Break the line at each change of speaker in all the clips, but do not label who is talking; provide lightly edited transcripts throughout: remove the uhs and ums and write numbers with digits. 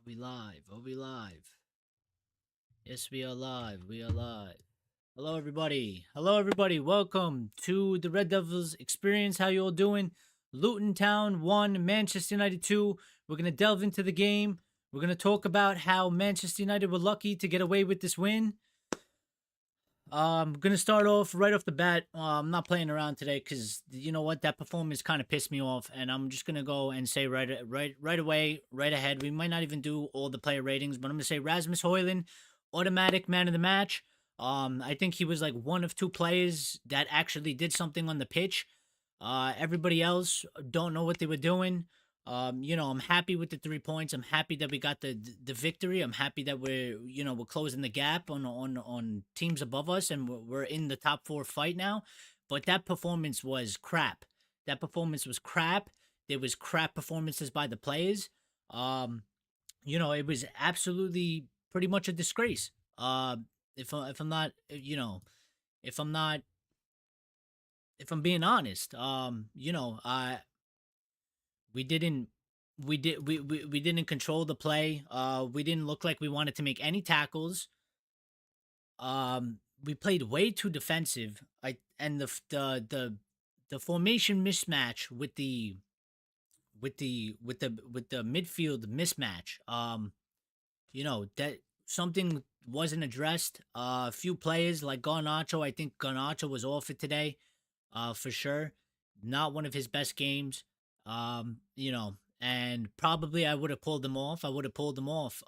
We live. Are we live? Yes, we are live. We are live. Hello, everybody. Hello, everybody. Welcome to the Red Devils experience. How you all doing? Luton Town 1, Manchester United 2. We're going to delve into the game. We're going to talk about how Manchester United were lucky to get away with this win. I'm gonna start off right off the bat. I'm not playing around today because you know what, that performance kind of pissed me off, and I'm just gonna go and say right away, right ahead. We might not even do all the player ratings, but I'm gonna say Rasmus Hojlund, automatic man of the match. I think he was like one of two players that actually did something on the pitch. Everybody else don't know what they were doing. I'm happy with the 3 points. I'm happy that we got the victory. I'm happy that we're closing the gap on teams above us, and we're in the top four fight now. But that performance was crap. That performance was crap. There was crap performances by the players. It was absolutely pretty much a disgrace. If I'm not, if I'm not, if I'm being honest, I we didn't we didn't control the play. We didn't look like we wanted to make any tackles. We played way too defensive. I and the formation mismatch with the midfield mismatch. That something wasn't addressed. A few players like Garnacho, I think Garnacho was off it today, for sure. Not one of his best games. And probably I would have pulled them off. I would have pulled them off.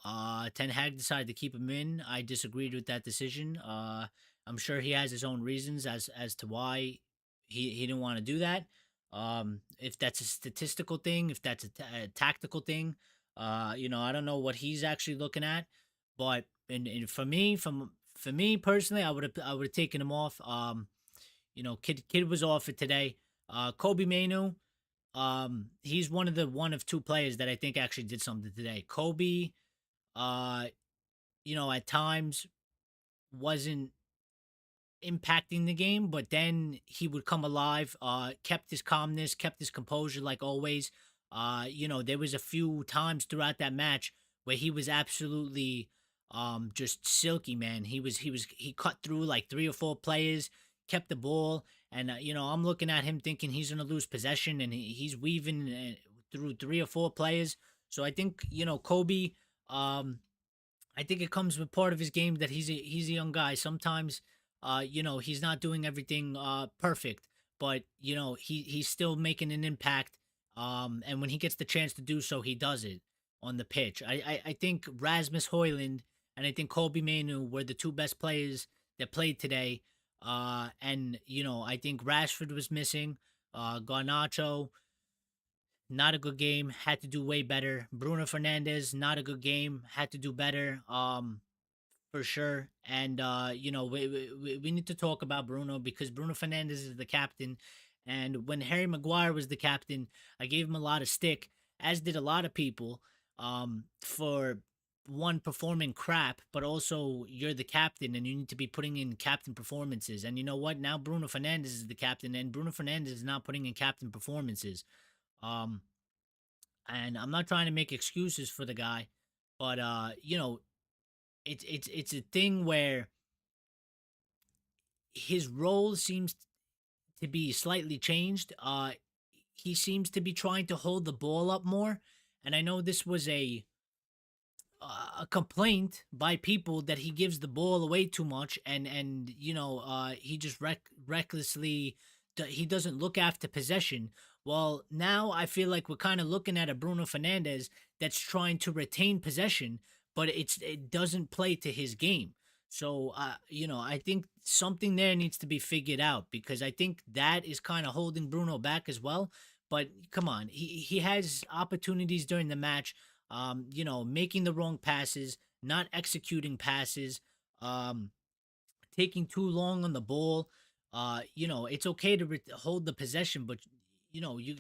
Ten Hag decided to keep him in. I disagreed with that decision. I'm sure he has his own reasons as to why he didn't want to do that. If that's a statistical thing, if that's a tactical thing, I don't know what he's actually looking at. But and for me personally, I would have taken him off. Kid was off it today. Kobe Mainu, he's one of two players that I think actually did something today. Kobe, uh, at times wasn't impacting the game, but then he would come alive, kept his calmness, kept his composure like always. There was a few times throughout that match where he was absolutely just silky, man. He cut through like three or four players, kept the ball, and I'm looking at him thinking he's gonna lose possession, and he's weaving through three or four players. So I think Kobe. I think it comes with part of his game that he's a young guy. Sometimes, he's not doing everything perfect, but he's still making an impact. And when he gets the chance to do so, he does it on the pitch. I think Rasmus Hoyland and I think Kobe Mainu were the two best players that played today. And I think Rashford was missing. Garnacho, not a good game. Had to do way better. Bruno Fernandez, not a good game. Had to do better. For sure. And we need to talk about Bruno because Bruno Fernandez is the captain. And when Harry Maguire was the captain, I gave him a lot of stick, as did a lot of people, for one performing crap, but also you're the captain and you need to be putting in captain performances. And you know what? Now Bruno Fernandez is the captain, and Bruno Fernandez is not putting in captain performances. Um, and I'm not trying to make excuses for the guy, but it's a thing where his role seems to be slightly changed. He seems to be trying to hold the ball up more, and I know this was a complaint by people that he gives the ball away too much, and he just recklessly he doesn't look after possession. Well, now I feel like we're kind of looking at a Bruno Fernandez that's trying to retain possession, but it doesn't play to his game. So I think something there needs to be figured out because I think that is kind of holding Bruno back as well. But come on, he has opportunities during the match, making the wrong passes, not executing passes, um, taking too long on the ball. It's okay to hold the possession, but you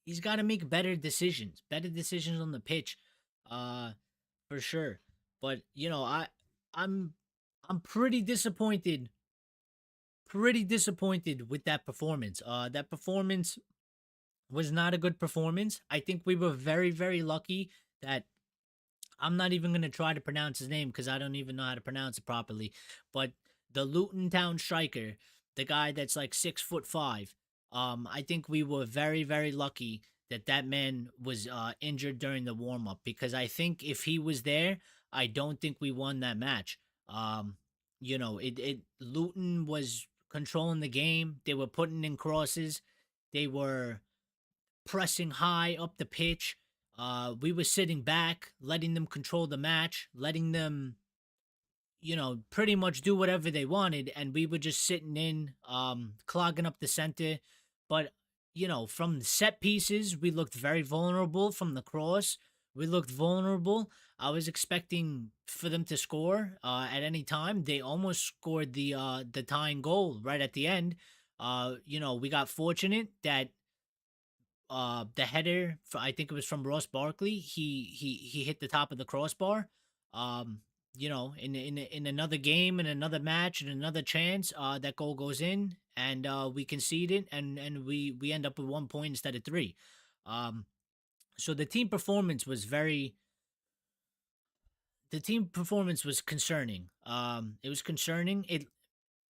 he's got to make better decisions on the pitch, uh, for sure. But I'm I'm pretty disappointed with that performance. That performance was not a good performance. I think we were very, very lucky that I'm not even gonna try to pronounce his name because I don't even know how to pronounce it properly. But the Luton Town striker, the guy that's like 6'5". I think we were very, very lucky that that man was injured during the warm up, because I think if he was there, I don't think we won that match. Um, it Luton was controlling the game. They were putting in crosses. They were pressing high up the pitch. We were sitting back, letting them control the match, letting them, pretty much do whatever they wanted, and we were just sitting in, clogging up the center. But from the set pieces, we looked very vulnerable. From the cross, we looked vulnerable. I was expecting for them to score at any time. They almost scored the tying goal right at the end. We got fortunate that the header I think it was from Ross Barkley. He hit the top of the crossbar. In another game, in another match, in another chance, that goal goes in, and we concede it, and we end up with 1 point instead of three. Um, so the team performance was concerning. It was concerning.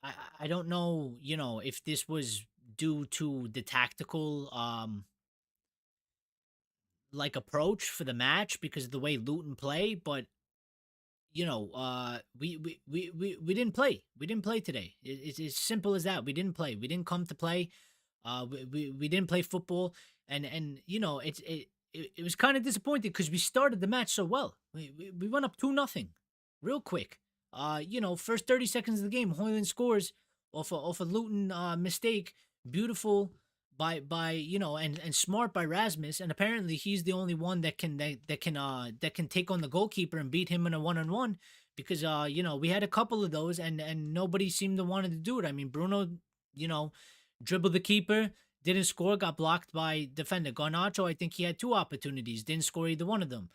I don't know, if this was due to the tactical like approach for the match because of the way Luton play, but we didn't play. We didn't play today. It's as simple as that. We didn't play. We didn't come to play. We didn't play football, and it was kind of disappointing because we started the match so well. We went up 2-0, real quick. First 30 seconds of the game, Hojlund scores off a Luton mistake. Beautiful by and smart by Rasmus, and apparently he's the only one that can take on the goalkeeper and beat him in a one-on-one, because we had a couple of those, and nobody seemed to wanted to do it. I mean, Bruno, you know dribbled the keeper, didn't score, got blocked by defender Garnacho. I think he had two opportunities, didn't score either one of them.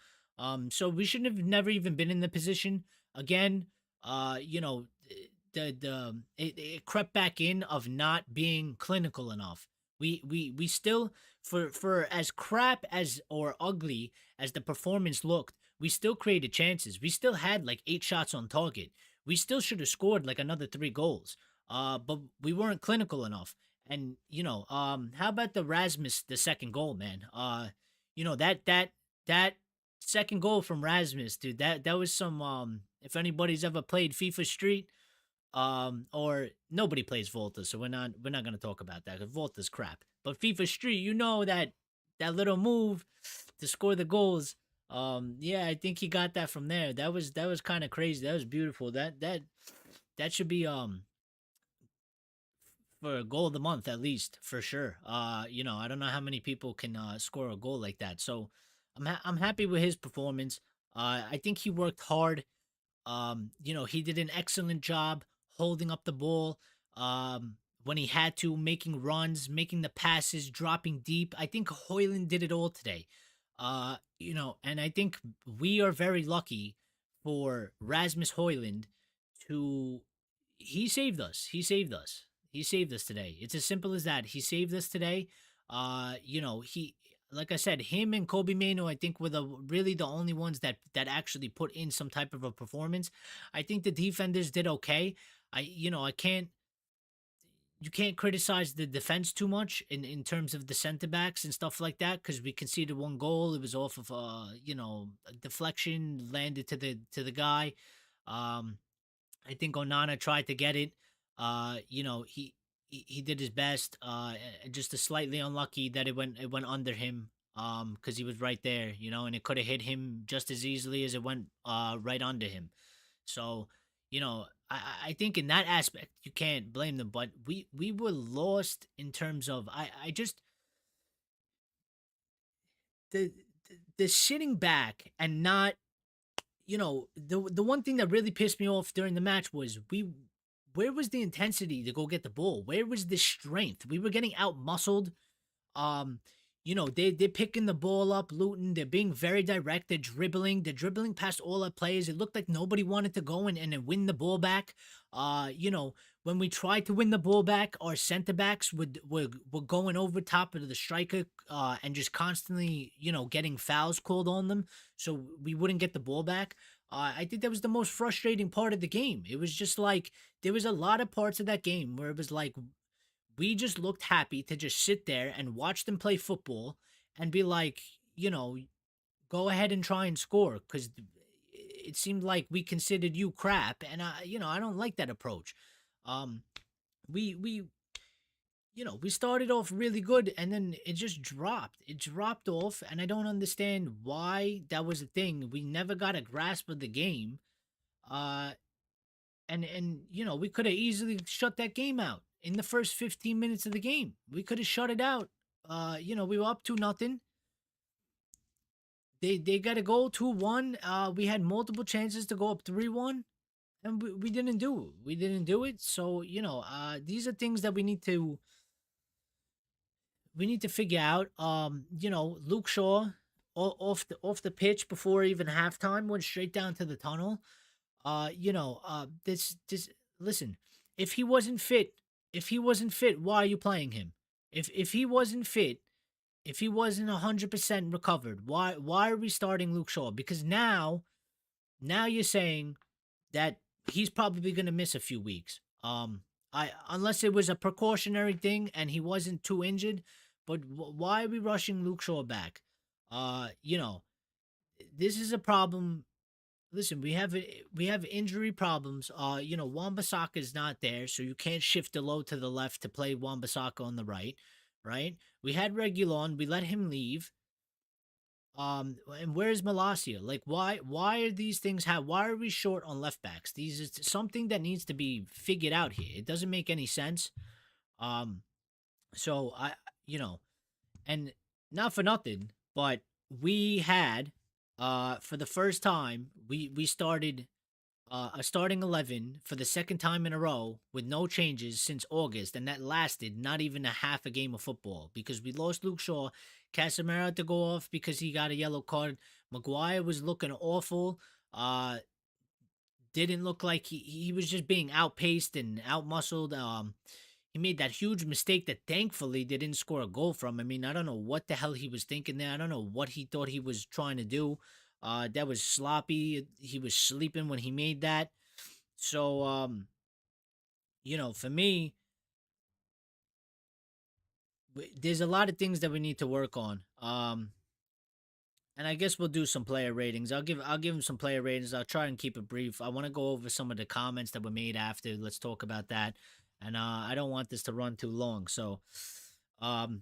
So we should have never even been in the position again. It crept back in of not being clinical enough. We still, for as crap as or ugly as the performance looked, we still created chances. We still had like 8 shots on target. We still should have scored like another 3 goals. But we weren't clinical enough. And how about the second goal, man? That second goal from Rasmus, dude. That was some. If anybody's ever played FIFA Street, or nobody plays Volta, so we're not gonna talk about that because Volta's crap. But FIFA Street, that little move to score the goals. Yeah, I think he got that from there. That was kind of crazy. That was beautiful. That should be for a goal of the month at least, for sure. I don't know how many people can score a goal like that. So I'm happy with his performance. I think he worked hard. He did an excellent job holding up the ball when he had to, making runs, making the passes, dropping deep. I think Hoyland did it all today. And I think we are very lucky for Rasmus Hoyland to he saved us. He saved us. He saved us today. It's as simple as that. He saved us today. He like I said, him and Kobe Mano, I think were the only ones that actually put in some type of a performance. I think the defenders did okay. I can't you can't criticize the defense too much in terms of the center backs and stuff like that, because we conceded 1 goal. It was off of a deflection, landed to the guy. Um, I think Onana tried to get it. He did his best. Just a slightly unlucky that it went under him. Because he was right there, and it could have hit him just as easily as it went right under him. So, I think in that aspect you can't blame them. But we were lost in terms of I just the sitting back and not the one thing that really pissed me off during the match was where was the intensity to go get the ball? Where was the strength? We were getting out muscled. Um, they're picking the ball up, Luton. They're being very direct. They're dribbling past all our players. It looked like nobody wanted to go and win the ball back. when we tried to win the ball back, our center backs were going over top of the striker and just constantly, getting fouls called on them, so we wouldn't get the ball back. I think that was the most frustrating part of the game. It was just like there was a lot of parts of that game where it was like we just looked happy to just sit there and watch them play football and be like, you know, go ahead and try and score because it seemed like we considered you crap, and I don't like that approach. Um, we we started off really good and then it just dropped. It dropped off, and I don't understand why that was a thing. We never got a grasp of the game. Uh, and we could have easily shut that game out in the first 15 minutes of the game. We could have shut it out. We were up 2-0. They got a goal 2-1. We had multiple chances to go up 3-1, and we didn't do it. We didn't do it. So, these are things that we need to figure out. Luke Shaw off the pitch before even halftime went straight down to the tunnel. This listen, if he wasn't fit, why are you playing him? If he wasn't fit, if he wasn't 100% recovered, why are we starting Luke Shaw? Because now you're saying that he's probably going to miss a few weeks. I unless it was a precautionary thing and he wasn't too injured, but why are we rushing Luke Shaw back? Uh, you know, this is a problem. Listen, we have injury problems. Wan-Bissaka is not there, so you can't shift the load to the left to play Wan-Bissaka on the right, right? We had Regulon, we let him leave. And where's Malasia? Like, why are these things why are we short on left backs? These is something that needs to be figured out here. It doesn't make any sense. Um, so you know, and not for nothing, but we had, for the first time, we started a starting 11 for the second time in a row with no changes since August, and that lasted not even a half a game of football because we lost Luke Shaw. Casemiro had to go off because he got a yellow card. Maguire was looking awful. Didn't look like he was just being outpaced and outmuscled. He made that huge mistake that thankfully they didn't score a goal from. I mean, I don't know what the hell he was thinking there. I don't know what he thought he was trying to do. That was sloppy. He was sleeping when he made that. So, for me, there's a lot of things that we need to work on. And I guess we'll do some player ratings. I'll give him some player ratings. I'll try and keep it brief. I want to go over some of the comments that were made after. Let's talk about that. And I don't want this to run too long. So, um,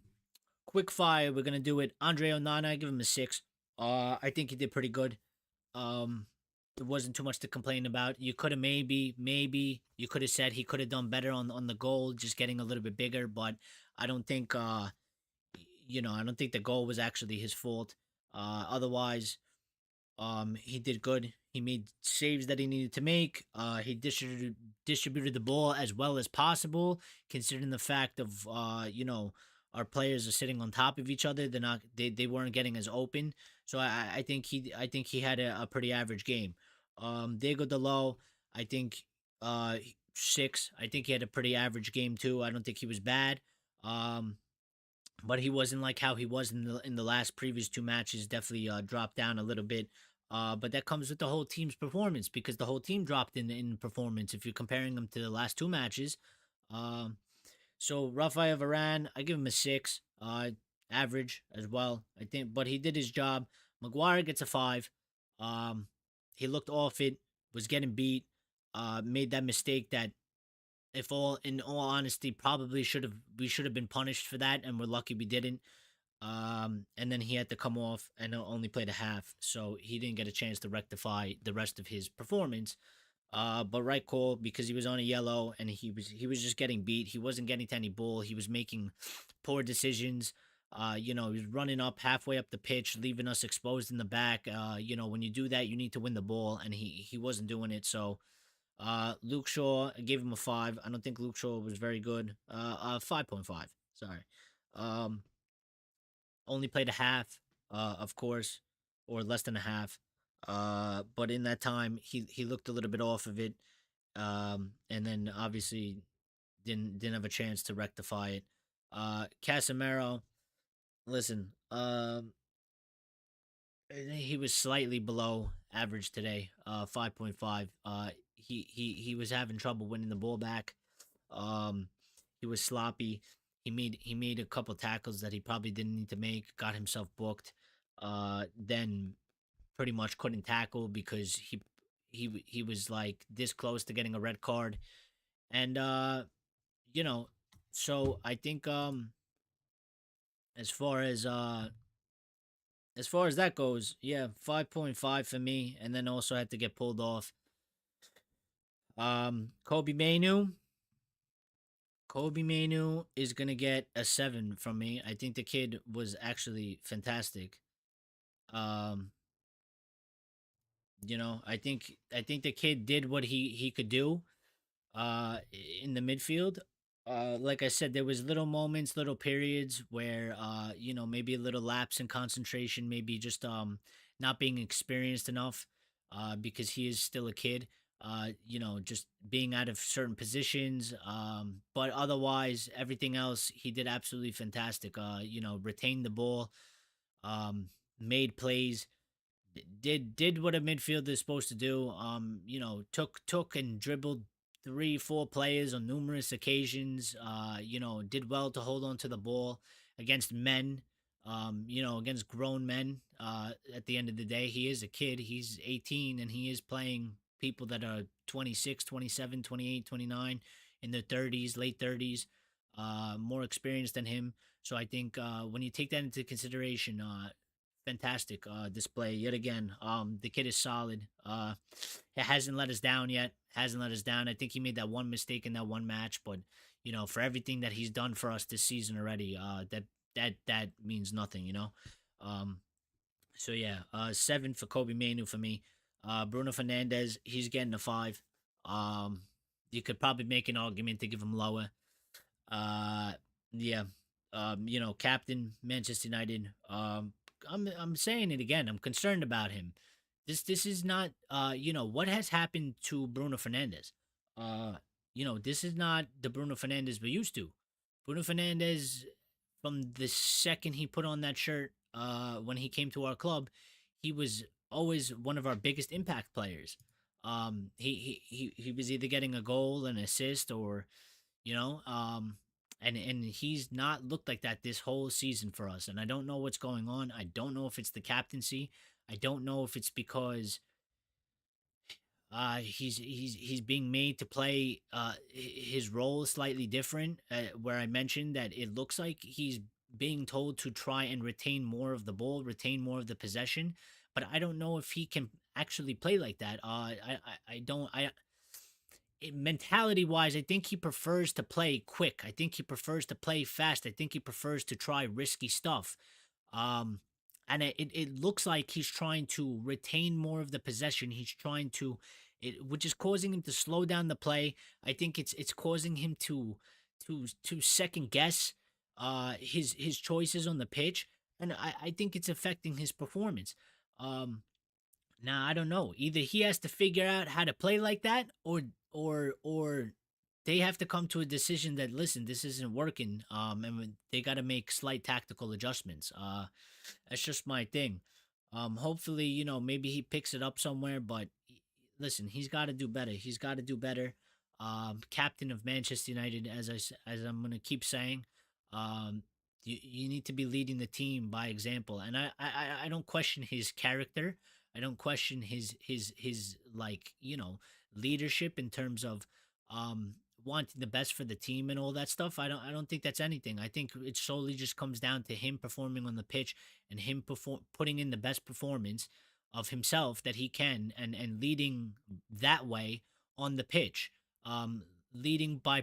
quick fire. We're gonna do it. Andre Onana, I give him a 6. I think he did pretty good. Um, there wasn't too much to complain about. You could have maybe you could have said he could have done better on the goal, just getting a little bit bigger. But I don't think I don't think the goal was actually his fault. Otherwise, he did good. He made saves that he needed to make. He distributed the ball as well as possible, considering the fact of our players are sitting on top of each other. They weren't getting as open. So I think he had a pretty average game. Diego Delo, I think 6. I think he had a pretty average game too. I don't think he was bad. Um, but he wasn't like how he was in the last previous two matches. Definitely dropped down a little bit. But that comes with the whole team's performance because the whole team dropped in performance if you're comparing them to the last two matches. Um, so Rafael Varane, I give him a 6. Average as well, I think, but he did his job. Maguire gets a 5. Um, he looked off it, was getting beat, made that mistake that, if all in all honesty, probably we should have been punished for that, and we're lucky we didn't. And then he had to come off and only played a half, so he didn't get a chance to rectify the rest of his performance. But right call because he was on a yellow and he was just getting beat. He wasn't getting to any ball. He was making poor decisions. He was running up halfway up the pitch, leaving us exposed in the back. When you do that, you need to win the ball, and he wasn't doing it. So, Luke Shaw, I gave him a 5. I don't think Luke Shaw was very good. 5.5. Sorry. Um, Only played a half, of course, or less than a half. But in that time, he looked a little bit off of it. And then obviously didn't have a chance to rectify it. Casemiro, listen, he was slightly below average today. 5.5. He was having trouble winning the ball back. Um, he was sloppy. He made a couple tackles that he probably didn't need to make. Got himself booked. Then pretty much couldn't tackle because he was like this close to getting a red card. And you know, so I think as far as that goes, yeah, 5.5 for me, and then also had to get pulled off. Kobe Mainu. Kobe Mainu is gonna get a 7 from me. I think the kid was actually fantastic. Um, I think the kid did what he could do in the midfield. Like I said, there was little moments, little periods where maybe a little lapse in concentration, maybe just not being experienced enough because he is still a kid. Just being out of certain positions. But otherwise, everything else he did absolutely fantastic. Retained the ball, made plays, did what a midfielder is supposed to do. Took and dribbled 3, 4 players on numerous occasions. Did well to hold on to the ball against men. Against grown men. At the end of the day, he is a kid. He's 18 and he is playing people that are 26, 27, 28, 29 in their 30s, late 30s, more experienced than him. So I think when you take that into consideration, fantastic display yet again. The kid is solid. He hasn't let us down yet. Hasn't let us down. I think he made that one mistake in that one match, but for everything that he's done for us this season already, that means nothing. Um, so yeah, 7 for Kobe Manu for me. Bruno Fernandez, he's getting a 5. Um, you could probably make an argument to give him lower. Uh, yeah. Captain Manchester United. I'm saying it again. I'm concerned about him. This is not what has happened to Bruno Fernandez. This is not the Bruno Fernandez we used to. Bruno Fernandez, from the second he put on that shirt, when he came to our club, he was always one of our biggest impact players. He was either getting a goal, an assist, or you know um and he's not looked like that this whole season for us, and I don't know what's going on. I don't know if it's the captaincy. I don't know if it's because he's being made to play his role slightly different, where I mentioned that it looks like he's being told to try and retain more of the ball, retain more of the possession, but I don't know if he can actually play like that. I don't I mentality wise, I think he prefers to play quick. I think he prefers to play fast. I think he prefers to try risky stuff. Um, and it looks like he's trying to retain more of the possession. He's trying to, which is causing him to slow down the play. I think it's causing him to second guess his choices on the pitch, and I think it's affecting his performance. Um, Now I don't know. Either he has to figure out how to play like that, or they have to come to a decision that, listen, this isn't working. And they got to make slight tactical adjustments. That's just my thing. Hopefully, maybe he picks it up somewhere. But listen, he's got to do better. He's got to do better. Captain of Manchester United, as I'm gonna keep saying. Um, you need to be leading the team by example, and I don't question his character. I don't question his like leadership in terms of wanting the best for the team and all that stuff. I don't think that's anything. I think it solely just comes down to him performing on the pitch and him putting in the best performance of himself that he can, and leading that way on the pitch. Um leading by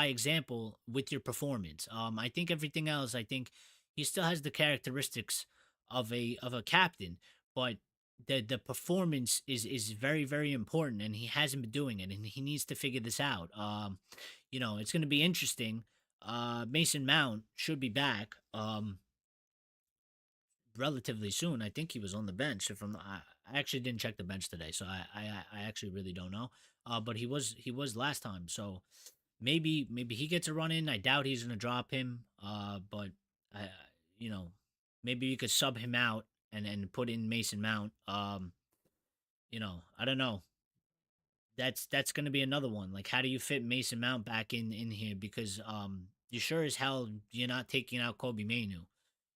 example with your performance. I think everything else, I think he still has the characteristics of a captain, but the performance is very, very important, and he hasn't been doing it, and he needs to figure this out. It's going to be interesting. Mason Mount should be back relatively soon. I think he was on the bench. If I actually didn't check the bench today, so I actually really don't know. But he was last time. So maybe he gets a run in. I doubt he's gonna drop him. But I, you know, maybe you could sub him out and put in Mason Mount. I don't know. That's gonna be another one. Like, how do you fit Mason Mount back in here? Because you sure as hell you're not taking out Kobe Mainu.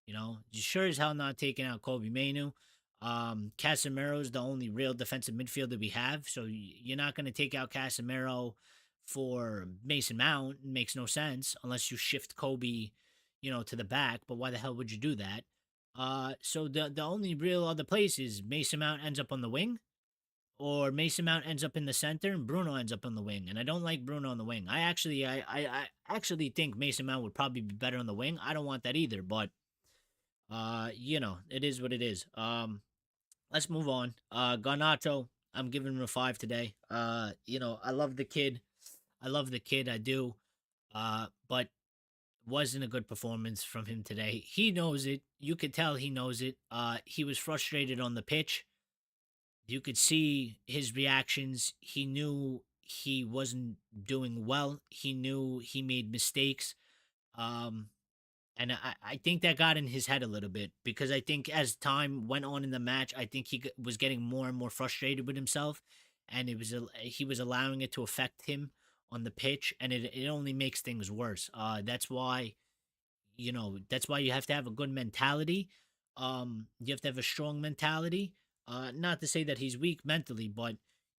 You sure as hell not taking out Kobe Mainu. Casemiro's the only real defensive midfielder we have, so you're not going to take out Casemiro for Mason Mount. It makes no sense unless you shift Kobe, to the back. But why the hell would you do that? So the only real other place is Mason Mount ends up on the wing, or Mason Mount ends up in the center and Bruno ends up on the wing. And I don't like Bruno on the wing. I actually think Mason Mount would probably be better on the wing. I don't want that either, but it is what it is. Let's move on. Garnacho, I'm giving him a 5 today. I love the kid. I do. But wasn't a good performance from him today. He knows it. You could tell he knows it. He was frustrated on the pitch. You could see his reactions. He knew he wasn't doing well. He knew he made mistakes. Um, and I think that got in his head a little bit because I think as time went on in the match, I think was getting more and more frustrated with himself, and he was allowing it to affect him on the pitch, and it only makes things worse. That's why you have to have a good mentality. You have to have a strong mentality. Not to say that he's weak mentally, but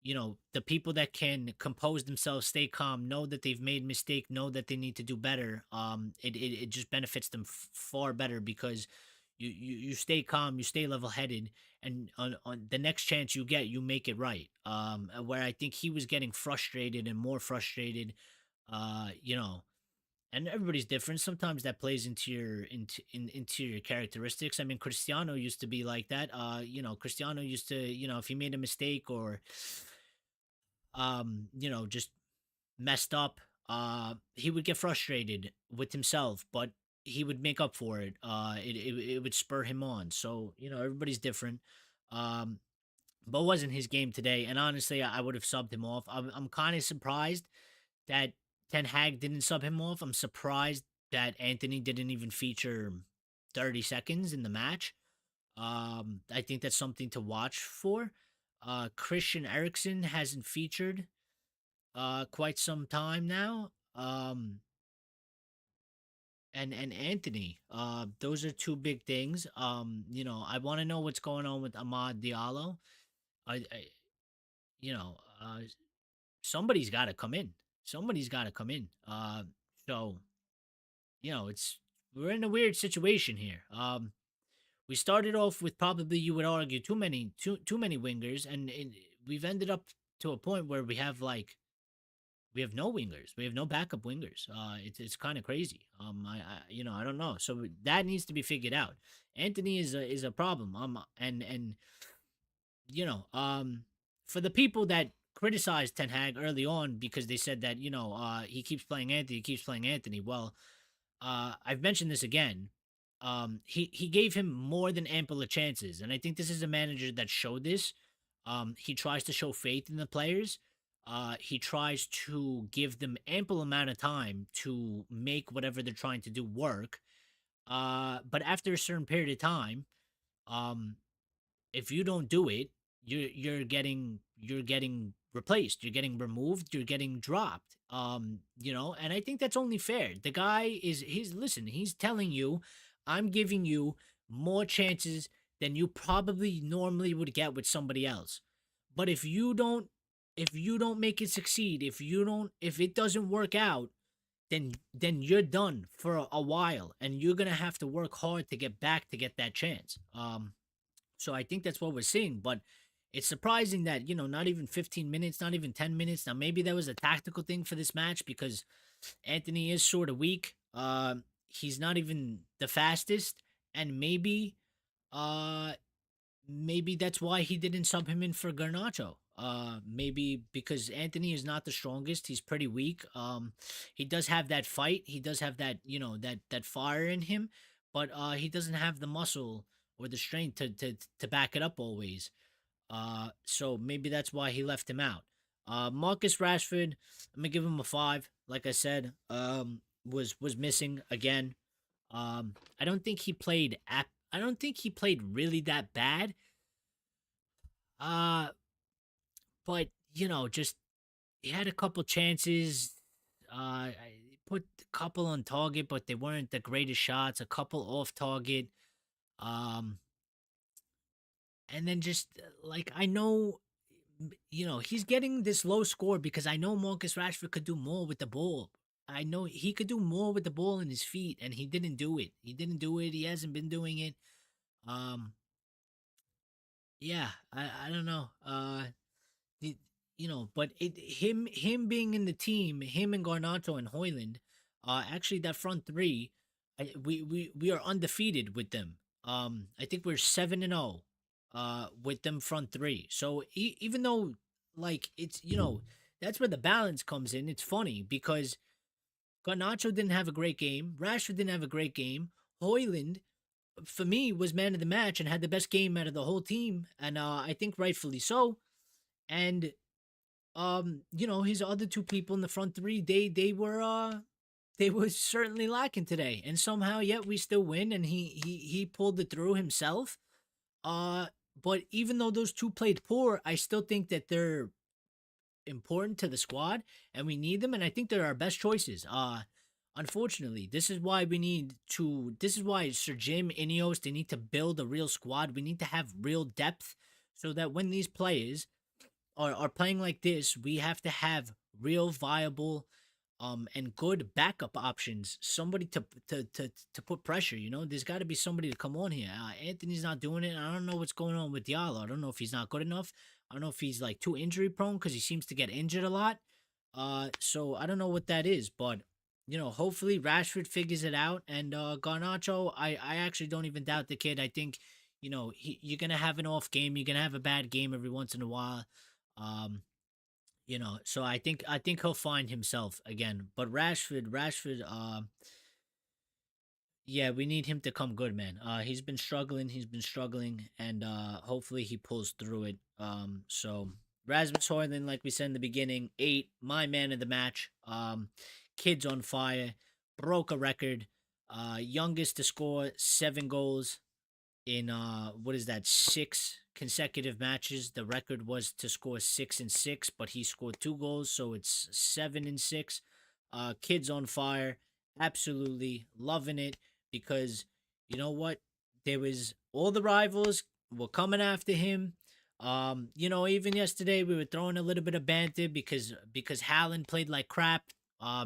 the people that can compose themselves, stay calm, know that they've made mistake, know that they need to do better. It just benefits them far better because you stay calm, you stay level headed, and on the next chance you get, you make it right. Where I think he was getting frustrated and more frustrated, uh, you know, and everybody's different. Sometimes that plays into your characteristics. I mean, Cristiano used to be like that. Cristiano used to, if he made a mistake or just messed up, he would get frustrated with himself, but he would make up for it. It would spur him on. So, everybody's different. Um, but it wasn't his game today. And honestly, I would have subbed him off. I'm kind of surprised that Ten Hag didn't sub him off. I'm surprised that Anthony didn't even feature 30 seconds in the match. I think that's something to watch for. Christian Eriksen hasn't featured quite some time now. And Anthony. Those are two big things. I want to know what's going on with Ahmad Diallo. I you know, somebody's got to come in. Somebody's got to come in. So it's we're in a weird situation here. We started off with probably you would argue too many wingers, and we've ended up to a point where we have no wingers, we have no backup wingers. It's kind of crazy. I don't know. So that needs to be figured out. Anthony is a problem. And for the people that criticized Ten Hag early on because they said that he keeps playing Anthony. Well, I've mentioned this again. He gave him more than ample of chances, and I think this is a manager that showed this. He tries to show faith in the players. He tries to give them ample amount of time to make whatever they're trying to do work. But after a certain period of time, um, if you don't do it, you're getting replaced, you're getting removed, you're getting dropped. And I think that's only fair. The guy he's telling you, I'm giving you more chances than you probably normally would get with somebody else. But if you don't make it succeed, if it doesn't work out, then you're done for a while and you're gonna have to work hard to get back to get that chance. So I think that's what we're seeing. But it's surprising that, not even 15 minutes, not even 10 minutes. Now, maybe that was a tactical thing for this match because Anthony is sort of weak. He's not even the fastest. And uh, maybe that's why he didn't sub him in for Garnacho. Maybe because Anthony is not the strongest. He's pretty weak. He does have that fight. He does have that, that fire in him, but he doesn't have the muscle or the strength to back it up always. So maybe that's why he left him out. Marcus Rashford, I'm gonna give him a 5. Like I said, was missing again. I don't think he played I don't think he played really that bad. Uh, but just he had a couple chances. He put a couple on target, but they weren't the greatest shots. A couple off target. Um, and then just like I know, he's getting this low score because I know Marcus Rashford could do more with the ball. I know he could do more with the ball in his feet, and he didn't do it. He didn't do it. He hasn't been doing it. Um, yeah, I don't know. The, but him being in the team, him and Garnacho and Hoyland, actually that front three, we are undefeated with them. I think we're 7-0, with them front three. So even though like it's that's where the balance comes in. It's funny because Garnacho didn't have a great game, Rashford didn't have a great game, Hoyland for me was man of the match and had the best game out of the whole team, and I think rightfully so. And his other two people in the front three, they were certainly lacking today. And somehow yet we still win, and he pulled it through himself. Uh but even though those two played poor, I still think that they're important to the squad and we need them, and I think they're our best choices. Unfortunately, this is why Sir Jim, Ineos, they need to build a real squad. We need to have real depth so that when these players are playing like this, we have to have real viable and good backup options. Somebody to put pressure. There's got to be somebody to come on here. Anthony's not doing it. I don't know what's going on with Diallo. I don't know if he's not good enough. I don't know if he's like too injury prone because he seems to get injured a lot. So I don't know what that is, but hopefully Rashford figures it out. And Garnacho, I actually don't even doubt the kid. I think you're gonna have an off game. You're gonna have a bad game every once in a while. Um, so I think he'll find himself again. But Rashford, yeah, we need him to come good, man. He's been struggling, and hopefully he pulls through it. So Rasmus Højlund, like we said in the beginning, 8, my man of the match. Kid's on fire, broke a record, youngest to score 7 goals in what is that, 6 consecutive matches. The record was to score 6 and 6, but he scored 2 goals, so it's 7 and 6. Kids on fire, absolutely loving it because you know what? There was all the rivals were coming after him. Even yesterday we were throwing a little bit of banter because Haaland played like crap,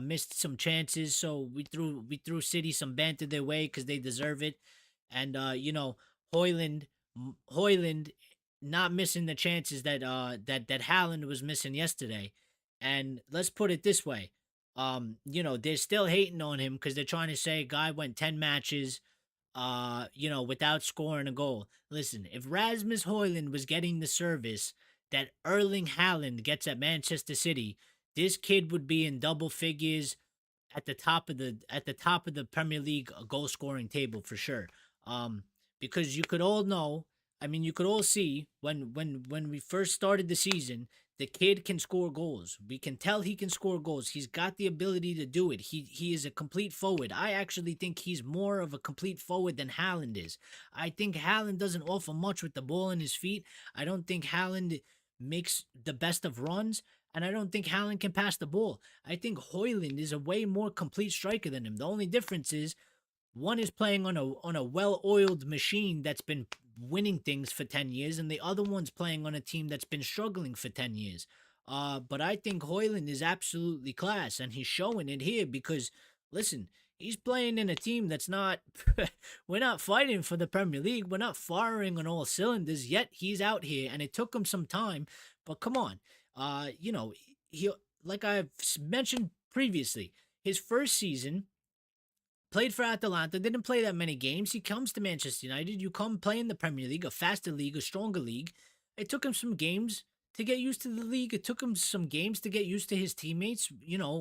missed some chances, so we threw City some banter their way because they deserve it. And Hoyland Hoyland not missing the chances that Haaland was missing yesterday. And let's put it this way. They're still hating on him because they're trying to say guy went 10 matches without scoring a goal. Listen, if Rasmus Hoyland was getting the service that Erling Haaland gets at Manchester City, this kid would be in double figures at the top of the Premier League goal scoring table for sure. Um, because you could all know, I mean, you could all see when we first started the season, the kid can score goals. We can tell he can score goals. He's got the ability to do it. He is a complete forward. I actually think he's more of a complete forward than Haaland is. I think Haaland doesn't offer much with the ball in his feet. I don't think Haaland makes the best of runs. And I don't think Haaland can pass the ball. I think Hoyland is a way more complete striker than him. The only difference is one is playing on a well-oiled machine that's been winning things for 10 years, and the other one's playing on a team that's been struggling for 10 years. But I think Hoyland is absolutely class, and he's showing it here because, listen, he's playing in a team that's not, we're not fighting for the Premier League. We're not firing on all cylinders, yet he's out here, and it took him some time. But come on, he, like I've mentioned previously, his first season, played for Atalanta, didn't play that many games. He comes to Manchester United. You come play in the Premier League, a faster league, a stronger league. It took him some games to get used to the league. It took him some games to get used to his teammates.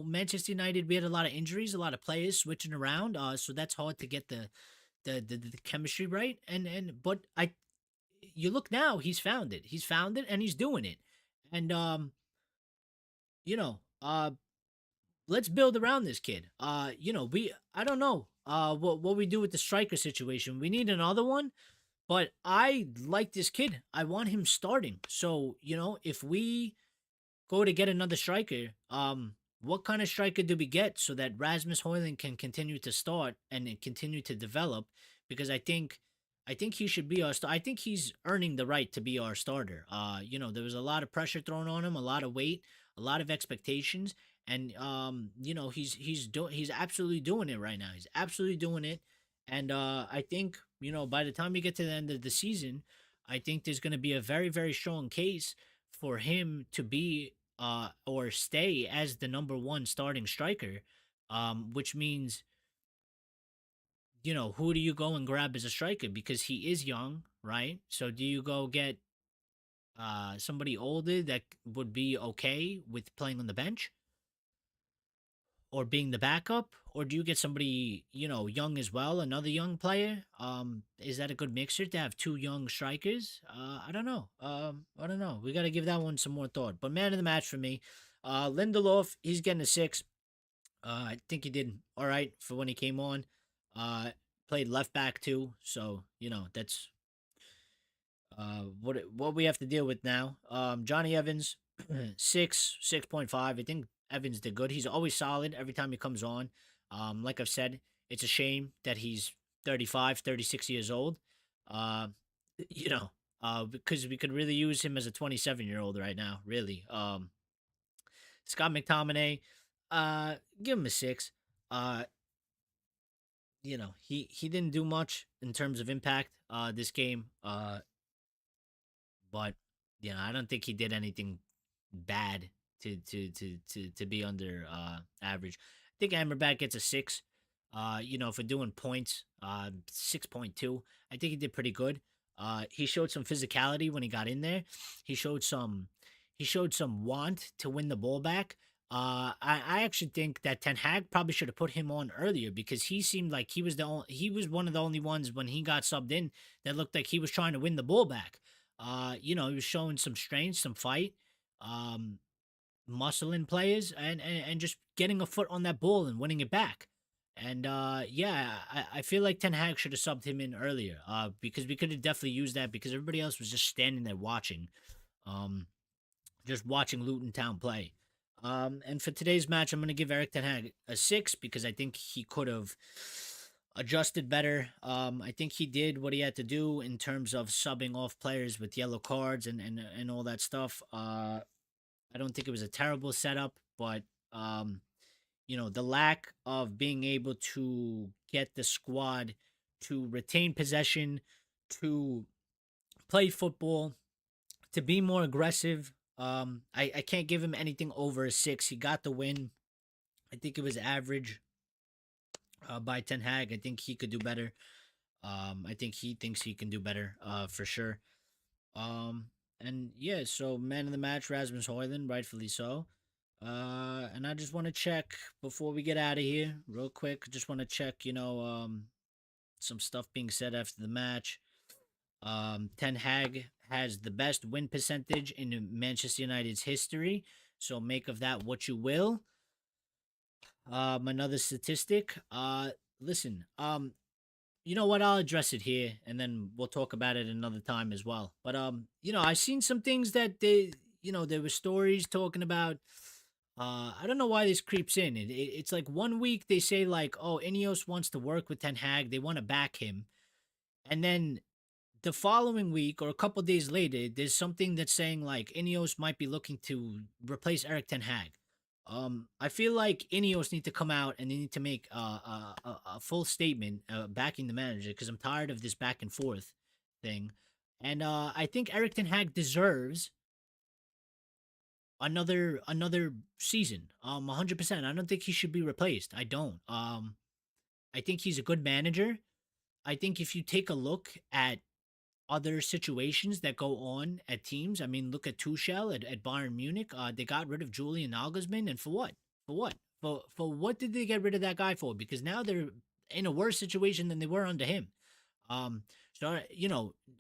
Manchester United, we had a lot of injuries, a lot of players switching around. So that's hard to get the chemistry right. But you look now, he's found it. He's found it and he's doing it. And you know, let's build around this kid. I don't know what we do with the striker situation. We need another one, but I like this kid. I want him starting. So, if we go to get another striker, what kind of striker do we get so that Rasmus Hojlund can continue to start and then continue to develop? Because I think he should be our I think he's earning the right to be our starter. There was a lot of pressure thrown on him, a lot of weight, a lot of expectations, and he's absolutely doing it right now. He's absolutely doing it, and I think by the time we get to the end of the season, I think there's going to be a very very strong case for him to be or stay as the number one starting striker, which means who do you go and grab as a striker because he is young, right? So do you go get somebody older that would be okay with playing on the bench or being the backup, or do you get somebody young as well, another young player? Is that a good mixture to have two young strikers? I don't know. I don't know. We got to give that one some more thought. But man of the match for me, Lindelof, he's getting a six. I think he did all right for when he came on. Uh, Played left back too, so that's what we have to deal with now. Johnny Evans, 6.5. I think Evans did good. He's always solid every time he comes on. Like I've said, it's a shame that he's 35, 36 years old. Uh, you know, because we could really use him as a 27-year-old right now. Really. Scott McTominay, give him a six. Uh, he didn't do much in terms of impact this game. But I don't think he did anything bad to be under average. I think Amrabat gets a six. For doing points, 6.2. I think he did pretty good. He showed some physicality when he got in there. He showed some want to win the ball back. I actually think that Ten Hag probably should have put him on earlier because he seemed like he was one of the only ones when he got subbed in that looked like he was trying to win the ball back. He was showing some strength, some fight, muscle in players, and just getting a foot on that ball and winning it back. And I feel like Ten Hag should have subbed him in earlier. Because we could have definitely used that because everybody else was just standing there watching, um, just watching Luton Town play. And for today's match, I'm going to give Eric Ten Hag a six because I think he could have adjusted better. I think he did what he had to do in terms of subbing off players with yellow cards and all that stuff. I don't think it was a terrible setup, but the lack of being able to get the squad to retain possession, to play football, to be more aggressive. I can't give him anything over a six. He got the win. I think it was average by Ten Hag. I think he could do better. I think he thinks he can do better for sure. And yeah, so man of the match, Rasmus Hojlund, rightfully so. And I just want to check before we get out of here, real quick. Just want to check, some stuff being said after the match. Ten Hag has the best win percentage in Manchester United's history. So make of that what you will. Another statistic. Listen. You know what? I'll address it here, and then we'll talk about it another time as well. But I've seen some things that there were stories talking about. I don't know why this creeps in. It's like one week they say like, oh, Ineos wants to work with Ten Hag, they want to back him, and then the following week or a couple days later, there's something that's saying like Ineos might be looking to replace Eric Ten Hag. I feel like Ineos need to come out and they need to make a full statement backing the manager because I'm tired of this back and forth thing, and I think Eric Ten Hag deserves another season. 100%. I don't think he should be replaced. I don't. I think he's a good manager. I think if you take a look at other situations that go on at teams. I mean, look at Tuchel at Bayern Munich. They got rid of Julian Nagelsmann, and for what? For what? For what did they get rid of that guy for? Because now they're in a worse situation than they were under him. So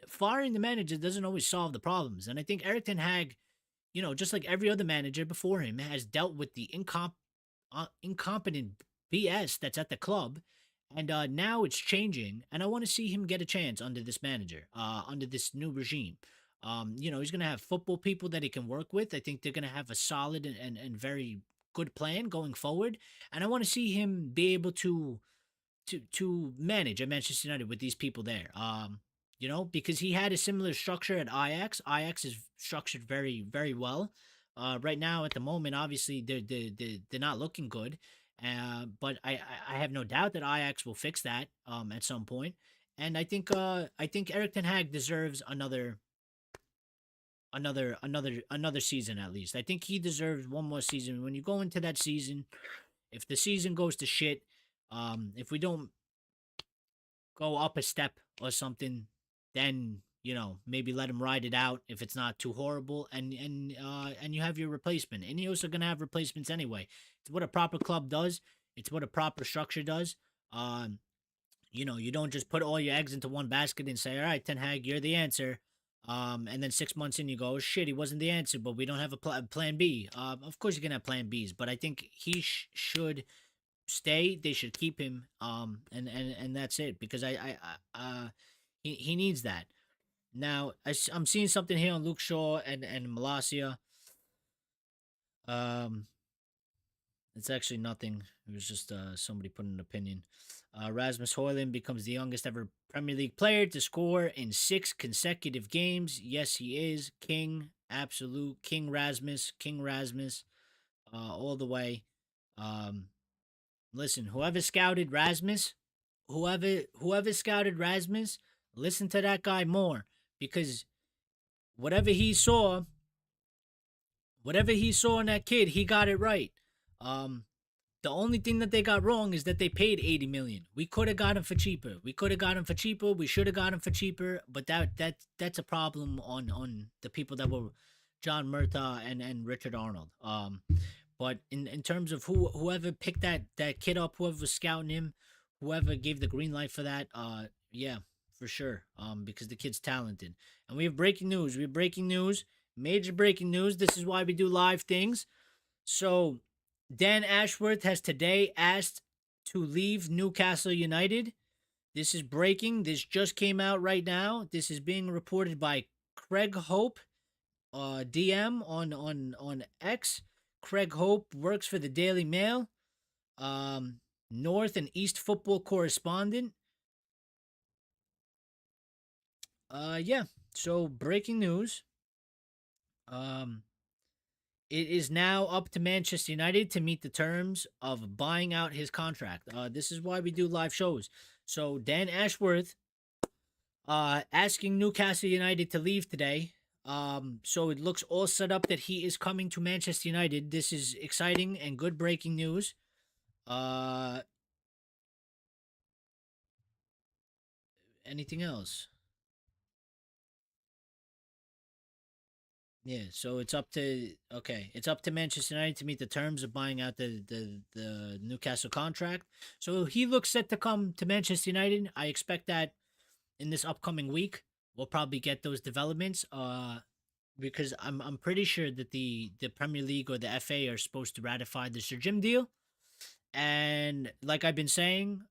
firing the manager doesn't always solve the problems, and I think Eric Ten Hag, just like every other manager before him, has dealt with the incompetent BS that's at the club. And now it's changing, and I want to see him get a chance under this manager, under this new regime. He's going to have football people that he can work with. I think they're going to have a solid and very good plan going forward. And I want to see him be able to manage at Manchester United with these people there. Because he had a similar structure at Ajax. Ajax is structured very, very well. Right now, at the moment, obviously they're not looking good. But I have no doubt that Ajax will fix that at some point. And I think Eric Ten Hag deserves another season at least. I think he deserves one more season. When you go into that season, if the season goes to shit, if we don't go up a step or something, then maybe let him ride it out if it's not too horrible, and you have your replacement. And you're also gonna have replacements anyway. It's what a proper club does. It's what a proper structure does. You don't just put all your eggs into one basket and say, "All right, Ten Hag, you're the answer." And then 6 months in, you go, "Oh, shit, he wasn't the answer, but we don't have a plan B." Of course, you can have plan Bs, but I think he should stay. They should keep him. And that's it, because he needs that. Now, I'm seeing something here on Luke Shaw and Malasia. Um, it's actually nothing. It was just somebody put an opinion. Rasmus Hojlund becomes the youngest ever Premier League player to score in 6 consecutive games. Yes, he is king, absolute king Rasmus, all the way. Um, Listen, whoever scouted Rasmus, listen to that guy more, because whatever he saw, whatever he saw in that kid, he got it right. Um, the only thing that they got wrong is that they paid 80 million. We could have got him for cheaper. We should have got him for cheaper. But that's a problem on the people that were John Murtaugh and Richard Arnold. But in terms of whoever picked that kid up, whoever was scouting him, whoever gave the green light for that, yeah, for sure. Because the kid's talented. And we have breaking news. Major breaking news. This is why we do live things. So Dan Ashworth has today asked to leave Newcastle United. This is breaking. This just came out right now. This is being reported by Craig Hope, DM on X. Craig Hope works for the Daily Mail, North and East football correspondent. Yeah. So breaking news. It is now up to Manchester United to meet the terms of buying out his contract. This is why we do live shows. So Dan Ashworth, asking Newcastle United to leave today. So it looks all set up that he is coming to Manchester United. This is exciting and good breaking news. Anything else? Yeah, so it's up to Manchester United to meet the terms of buying out the Newcastle contract. So he looks set to come to Manchester United. I expect that in this upcoming week we'll probably get those developments. Because I'm pretty sure that the Premier League or the FA are supposed to ratify the Sir Jim deal, and like I've been saying,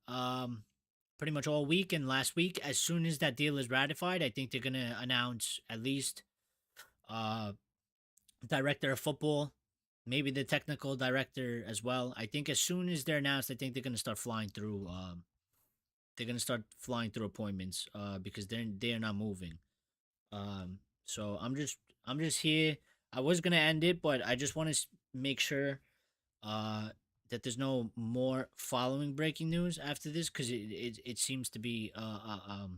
pretty much all week and last week, as soon as that deal is ratified, I think they're gonna announce at least uh director of football, maybe the technical director as well. I think as soon as they're announced, I think they're gonna start flying through. They're gonna start flying through appointments. Because they're not moving. So I'm just here. I was gonna end it, but I just want to make sure uh that there's no more following breaking news after this, because it seems to be a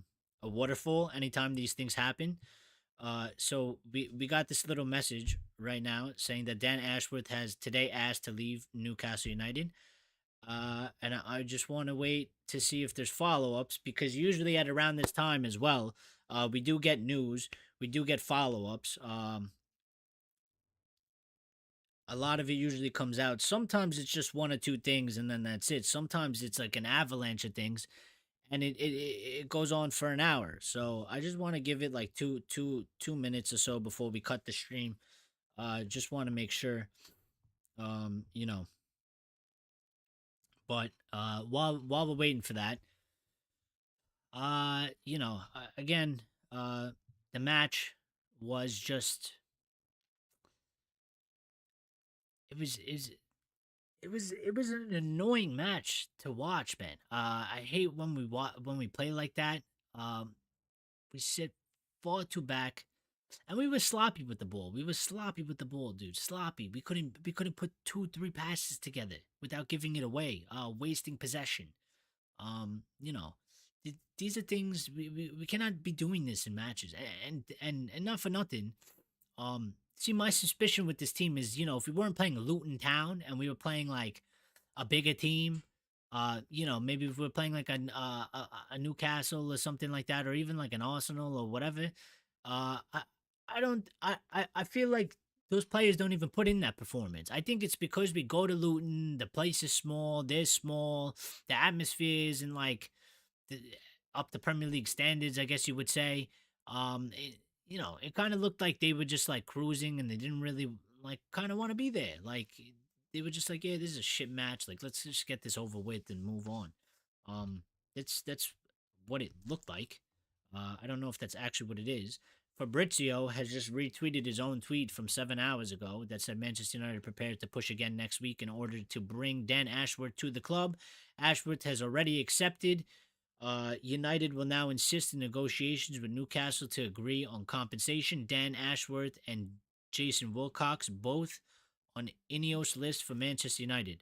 waterfall anytime these things happen. So we got this little message right now saying that Dan Ashworth has today asked to leave Newcastle United. And I just want to wait to see if there's follow ups, because usually at around this time as well, we do get news, we do get follow ups. A lot of it usually comes out. Sometimes it's just one or two things, and then that's it. Sometimes it's like an avalanche of things, and it goes on for an hour. So I just want to give it like two minutes or so before we cut the stream. Just want to make sure, you know. But while we're waiting for that, again, the match was just it was is it was an annoying match to watch, man. I hate when when we play like that. Um, we sit far too back, and we were sloppy with the ball. We were sloppy with the ball, dude. Sloppy. We couldn't put 2 3 passes together without giving it away. Wasting possession. You know, these are things we cannot be doing this in matches. And not for nothing. See, my suspicion with this team is, if we weren't playing Luton Town and we were playing like a bigger team, maybe if we're playing like a Newcastle or something like that, or even like an Arsenal or whatever, I don't, I feel like those players don't even put in that performance. I think it's because we go to Luton, the place is small, they're small, the atmosphere isn't like the, up to Premier League standards, I guess you would say. It kind of looked like they were just like cruising and they didn't really like kind of want to be there. Like they were just like, yeah, this is a shit match. Like let's just get this over with and move on. Um, that's what it looked like. I don't know if that's actually what it is. Fabrizio has just retweeted his own tweet from 7 hours ago that said Manchester United prepared to push again next week in order to bring Dan Ashworth to the club. Ashworth has already accepted. United will now insist in negotiations with Newcastle to agree on compensation. Dan Ashworth and Jason Wilcox both on Ineos list for Manchester United.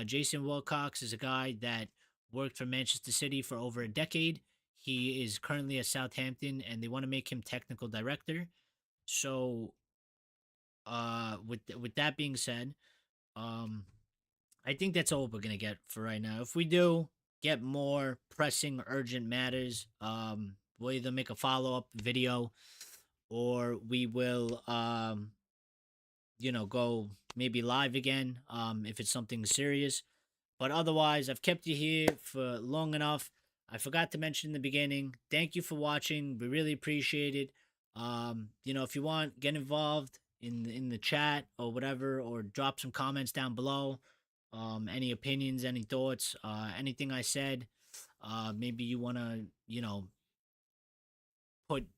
Jason Wilcox is a guy that worked for Manchester City for over a decade. He is currently at Southampton, and they want to make him technical director. So, with that being said, um, I think that's all we're gonna get for right now. If we do get more pressing, urgent matters, we'll either make a follow up video or we will, go maybe live again, if it's something serious. But otherwise, I've kept you here for long enough. I forgot to mention in the beginning. Thank you for watching. We really appreciate it. If you want, get involved in the chat or whatever, or drop some comments down below. Any opinions, any thoughts, anything I said. Maybe you wanna,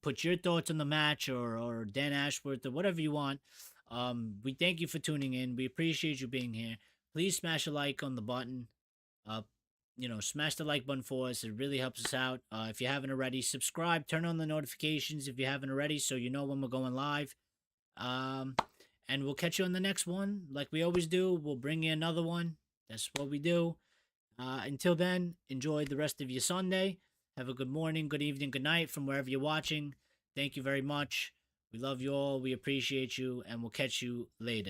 put your thoughts on the match or Dan Ashworth or whatever you want. We thank you for tuning in. We appreciate you being here. Please smash a like on the button. Uh, smash the like button for us. It really helps us out. If you haven't already, subscribe, turn on the notifications if you haven't already, so you know when we're going live. Um, and we'll catch you on the next one. Like we always do, we'll bring you another one. That's what we do. Until then, enjoy the rest of your Sunday. Have a good morning, good evening, good night from wherever you're watching. Thank you very much. We love you all. We appreciate you, and we'll catch you later.